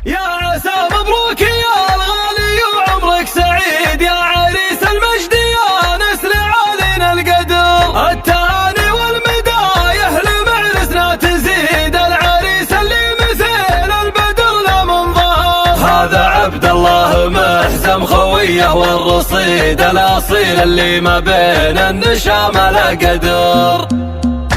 يا عسى مبروك يا الغالي وعمرك سعيد يا عريس المجد يا نسل علينا القدر. التهاني والمدايح لمعرسنا تزيد العريس اللي مثل البدر لا منظر. هذا عبد الله محزم خويه والرصيد الاصيل اللي ما بين النشام لا قدر.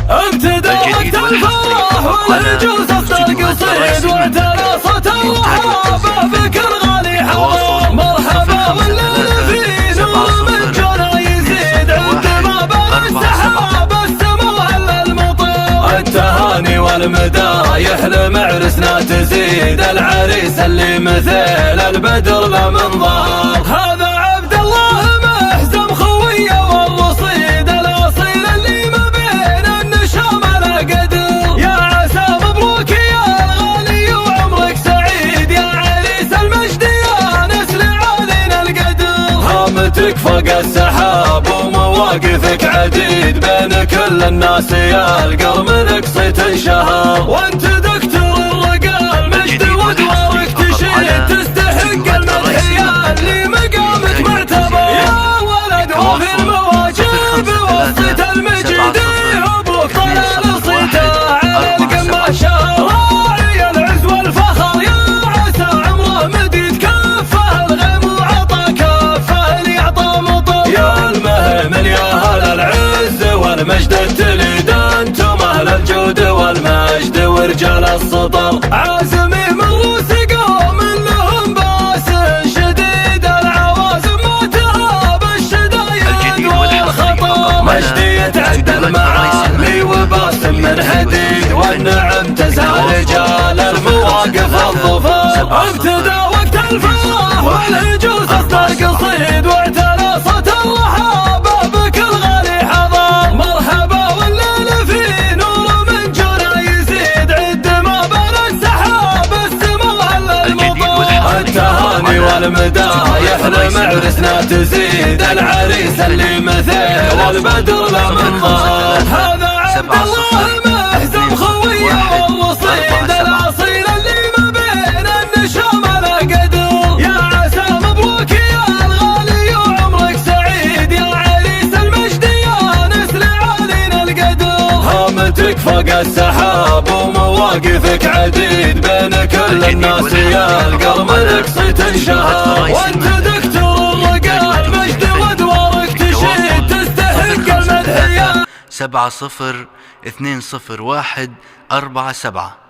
امتدى وقت الفرح والهجوز اختار قصيد واعتلى صوت الرحابه بكل غالي حضر. مرحبا والليل في نور من جنى يزيد عندما بان السحاب السماء الا المطر. التهاني والمدايح لمعرسنا تزيد العريس اللي مثل البدر لا منظر. هذا عبد الله محزم خويه والرصيد الاصيل اللي ما بين النشام لا قدر. يا عسى مبروك يا الغالي وعمرك سعيد يا عريس المجد يا نسل علينا القدر. هامتك فوق السحاب ومواقفك عديد بين كل الناس يا القرم لك صيت انشهر. وانت دكتور الرقال مجد ودوارك تشيد تستحق المدح يا اللي مقامك معتبر. يا ولد وفي المواجب وصيت المجد ابوك طلال صيته على القماشه. راعي العز والفخر يا عسى عمره مديد كفه الغيم وعطى كفه اللي يعطى مطر. يا المهيمن يا اهل العز والمجد التليد انتم اهل الجود والمجد ورجال السطر. عازمي من روس قوم لهم باس شديد العوازم ما تهاب الشدايد والخطر. مجدي يتعدى المعالي وباسم من حديد والنعم تزهى رجال المواقف الظفر. امتدى وقت الفرح والهجوز اصدر قصيد واعتلى صوت الرحابه بكل غالي حضر. مرحبا والليل في نور من جنى يزيد عندما بان السحاب السماء الا المطر. التهاني والمدايح لمعرسنا تزيد العريس اللي مثل البدر لا منظر. هذا عبد الله محزم خويه والرصيد الاصيل اللي ما بين النشام لا قدر. يا عسى مبروك يا الغالي وعمرك سعيد يا عريس المجد يا نسل علينا القدر. هامتك فوق السحاب ومواقفك عديد بين كل الناس يا القرم لك صيت انشهر. وانت دكتور الرقال مجد ودوارك تشيد تستحق المدح يا 70 201 47.